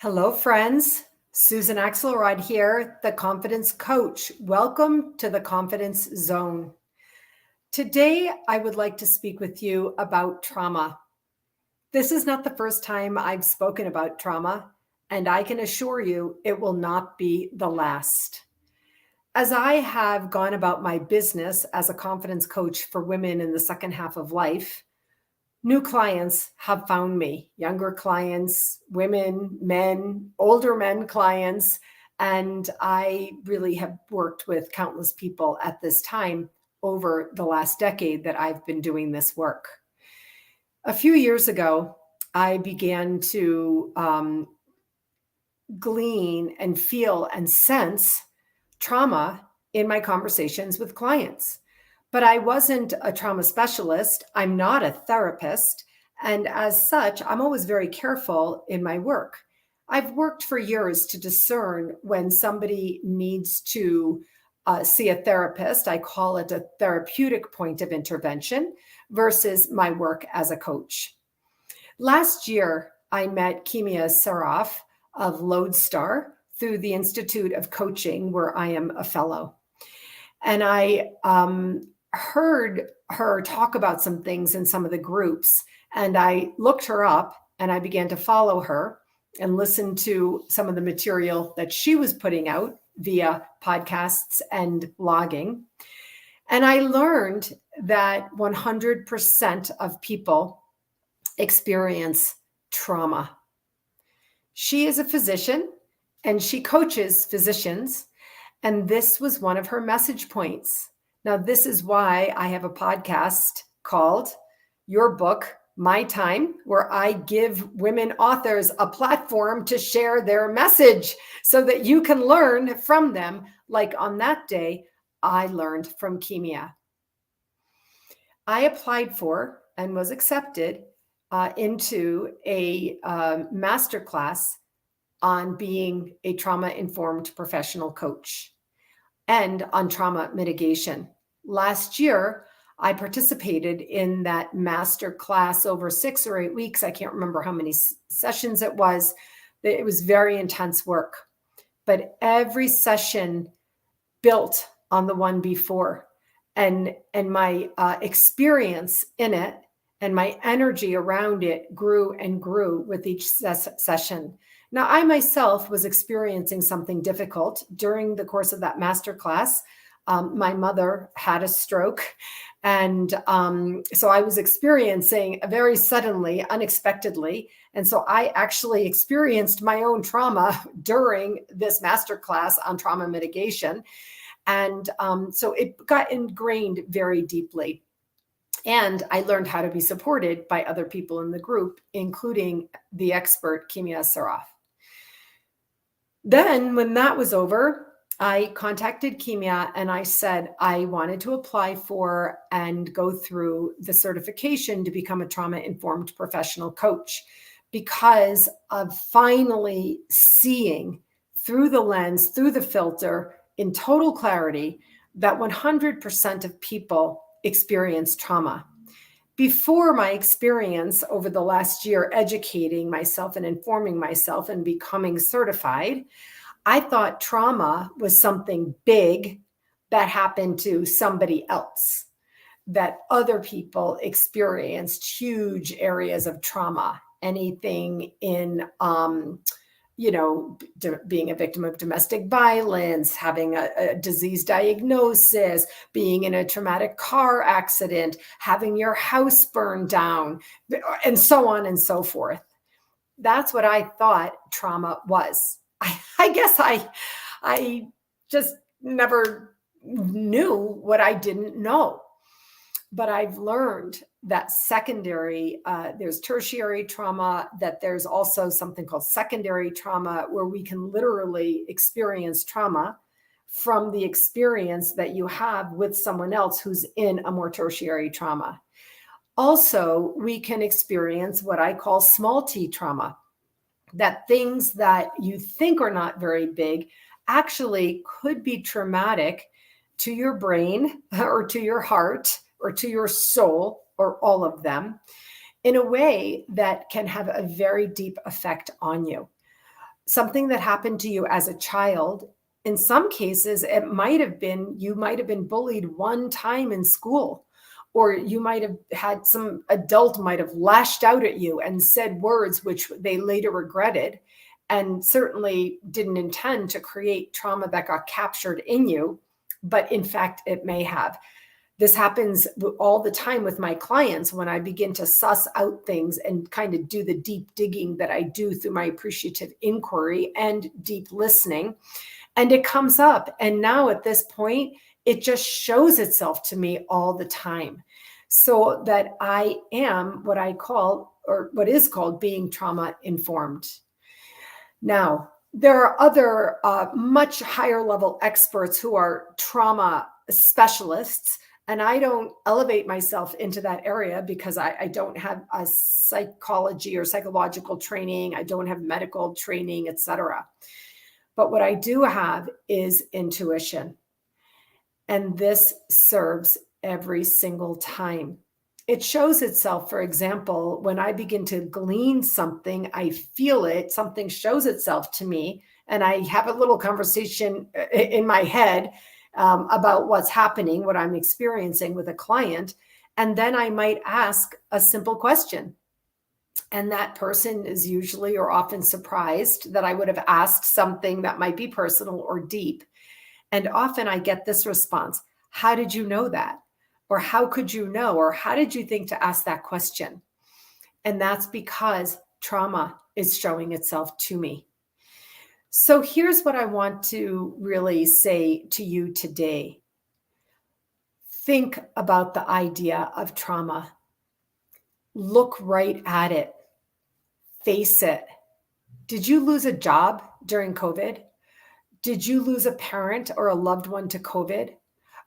Hello, friends. Susan Axelrod here, the Confidence Coach. Welcome to the Confidence Zone. Today, I would like to speak with you about trauma. This is not the first time I've spoken about trauma, and I can assure you it will not be the last. As I have gone about my business as a confidence coach for women in the second half of life, new clients have found me, younger clients, women, men, older men clients, and I really have worked with countless people at this time over the last decade that I've been doing this work. A few years ago, I began to glean and feel and sense trauma in my conversations with clients. But I wasn't a trauma specialist. I'm not a therapist. And as such, I'm always very careful in my work. I've worked for years to discern when somebody needs to see a therapist. I call it a therapeutic point of intervention versus my work as a coach. Last year, I met Kimia Saraf of Lodestar through the Institute of Coaching, where I am a fellow. And I heard her talk about some things in some of the groups, and I looked her up and I began to follow her and listen to some of the material that she was putting out via podcasts and blogging. And I learned that 100% of people experience trauma. She is a physician and she coaches physicians, and this was one of her message points. Now, this is why I have a podcast called Your Book, My Time, where I give women authors a platform to share their message so that you can learn from them. Like on that day, I learned from Kimia. I applied for and was accepted into a masterclass on being a trauma-informed professional coach and on trauma mitigation. Last year, I participated in that master class over 6 or 8 weeks. I can't remember how many sessions it was. It was very intense work, but every session built on the one before. And my experience in it and my energy around it grew and grew with each session. Now, I myself was experiencing something difficult during the course of that masterclass. My mother had a stroke. And so I was experiencing very suddenly, unexpectedly. And so I actually experienced my own trauma during this masterclass on trauma mitigation. And so it got ingrained very deeply. And I learned how to be supported by other people in the group, including the expert Kimia Saraf. Then when that was over, I contacted Kimia and I said I wanted to apply for and go through the certification to become a trauma-informed professional coach because of finally seeing through the lens, through the filter, in total clarity, that 100% of people experience trauma. Before my experience over the last year educating myself and informing myself and becoming certified, I thought trauma was something big that happened to somebody else, that other people experienced huge areas of trauma, anything in being a victim of domestic violence, having a disease diagnosis, being in a traumatic car accident, having your house burned down, and so on and so forth. That's what I thought trauma was. I guess I just never knew what I didn't know. But I've learned that there's tertiary trauma, that there's also something called secondary trauma, where we can literally experience trauma from the experience that you have with someone else who's in a more tertiary trauma. Also, we can experience what I call small t trauma, that things that you think are not very big actually could be traumatic to your brain or to your heart or to your soul, or all of them, in a way that can have a very deep effect on you. something that happened to you as a child. In some cases, it might have been, you might have been bullied one time in school, or you might have had some adult might have lashed out at you and said words which they later regretted, and certainly didn't intend to create trauma that got captured in you, but in fact, it may have. This happens all the time with my clients when I begin to suss out things and kind of do the deep digging that I do through my appreciative inquiry and deep listening. And it comes up. And now at this point, it just shows itself to me all the time. So that I am what I call, or what is called, being trauma informed. Now, there are other much higher level experts who are trauma specialists. And I don't elevate myself into that area because I don't have a psychology or psychological training. I don't have medical training, etc. But what I do have is intuition. And this serves every single time. It shows itself, for example, when I begin to glean something, I feel it, something shows itself to me, and I have a little conversation in my head about what's happening, what I'm experiencing with a client. And then I might ask a simple question. And that person is usually or often surprised that I would have asked something that might be personal or deep. And often I get this response: how did you know that? Or how could you know? Or how did you think to ask that question? And that's because trauma is showing itself to me. So here's what I want to really say to you today. Think about the idea of trauma. Look right at it. Face it. Did you lose a job during COVID? Did you lose a parent or a loved one to COVID?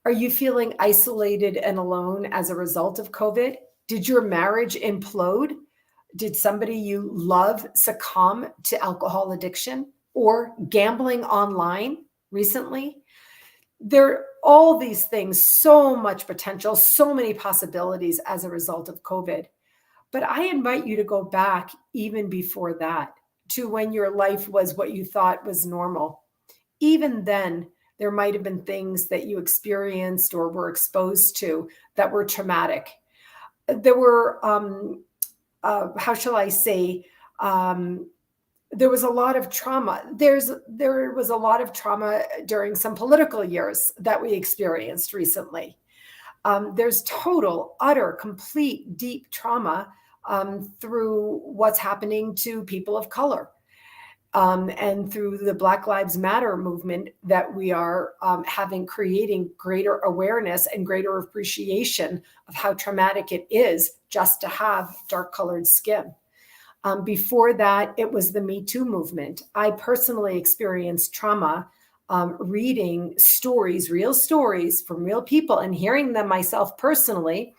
Are you feeling isolated and alone as a result of COVID? Did your marriage implode? Did somebody you love succumb to alcohol addiction or gambling online recently? There are all these things, so much potential, so many possibilities as a result of COVID. But I invite you to go back even before that to when your life was what you thought was normal. Even then, there might have been things that you experienced or were exposed to that were traumatic. There were, how shall I say, there was a lot of trauma. There was a lot of trauma during some political years that we experienced recently. There's total, utter, complete, deep trauma through what's happening to people of color. And through the Black Lives Matter movement that we are creating greater awareness and greater appreciation of how traumatic it is just to have dark colored skin. Before that, it was the Me Too movement. I personally experienced trauma reading stories, real stories from real people, and hearing them myself personally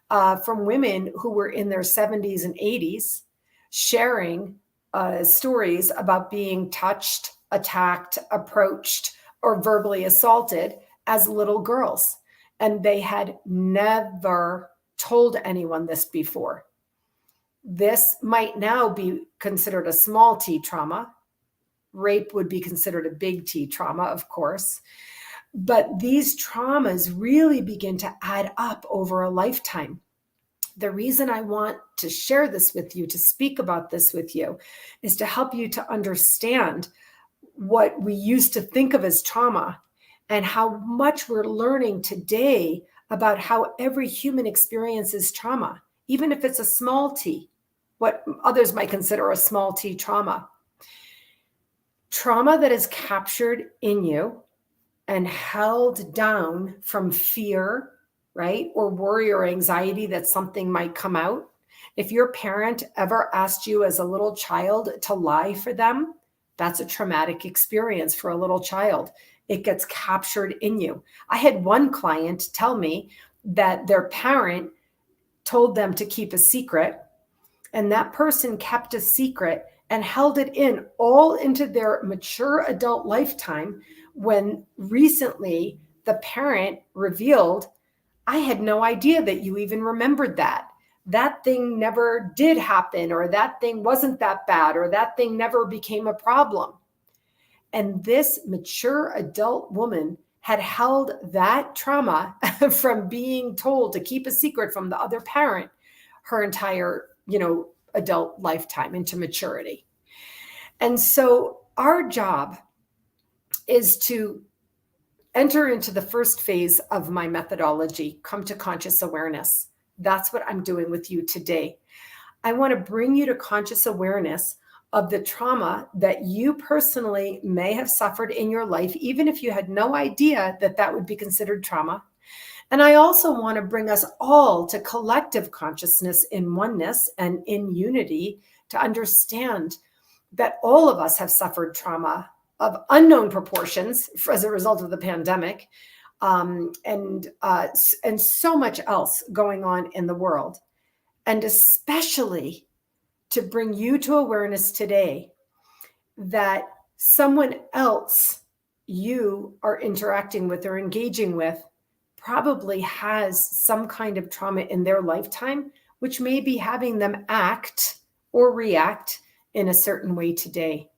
from women who were in their 70s and 80s, sharing stories about being touched, attacked, approached, or verbally assaulted as little girls. And they had never told anyone this before. This might now be considered a small T trauma. Rape would be considered a big T trauma, of course. But these traumas really begin to add up over a lifetime. The reason I want to share this with you, to speak about this with you, is to help you to understand what we used to think of as trauma and how much we're learning today about how every human experiences trauma, even if it's a small T, what others might consider a small T trauma. Trauma that is captured in you and held down from fear, right? Or worry or anxiety that something might come out. If your parent ever asked you as a little child to lie for them, that's a traumatic experience for a little child. It gets captured in you. I had one client tell me that their parent told them to keep a secret, and that person kept a secret and held it in all into their mature adult lifetime, when recently the parent revealed, I had no idea that you even remembered that. that thing never did happen, or that thing wasn't that bad, or that thing never became a problem. And this mature adult woman had held that trauma from being told to keep a secret from the other parent her entire, adult lifetime into maturity. And so our job is to enter into the first phase of my methodology, come to conscious awareness. That's what I'm doing with you today. I want to bring you to conscious awareness of the trauma that you personally may have suffered in your life, even if you had no idea that that would be considered trauma. And I also want to bring us all to collective consciousness in oneness and in unity to understand that all of us have suffered trauma of unknown proportions as a result of the pandemic, and so much else going on in the world. And especially to bring you to awareness today that someone else you are interacting with or engaging with probably has some kind of trauma in their lifetime, which may be having them act or react in a certain way today.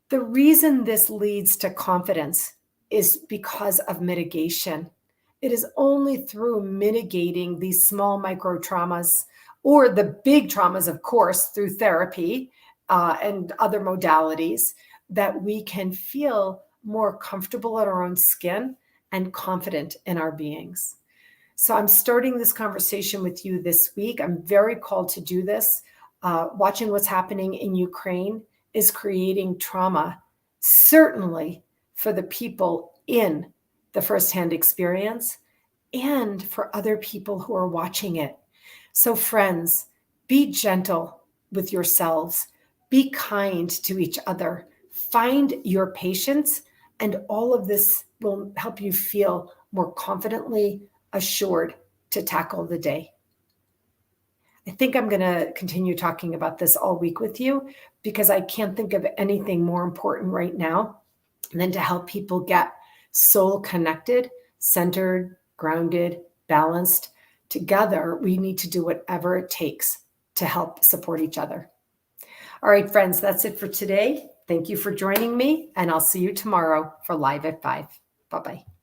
The reason this leads to confidence is because of mitigation. It is only through mitigating these small micro traumas, or the big traumas, of course, through therapy and other modalities, that we can feel more comfortable in our own skin and confident in our beings. So I'm starting this conversation with you this week. I'm very called to do this. Watching what's happening in Ukraine is creating trauma, certainly for the people in the firsthand experience and for other people who are watching it. So friends, be gentle with yourselves, be kind to each other, find your patience, and all of this will help you feel more confidently assured to tackle the day. I think I'm going to continue talking about this all week with you, because I can't think of anything more important right now than to help people get soul connected, centered, grounded, balanced. Together, we need to do whatever it takes to help support each other. All right, friends, that's it for today. Thank you for joining me, and I'll see you tomorrow for Live at 5. Bye-bye.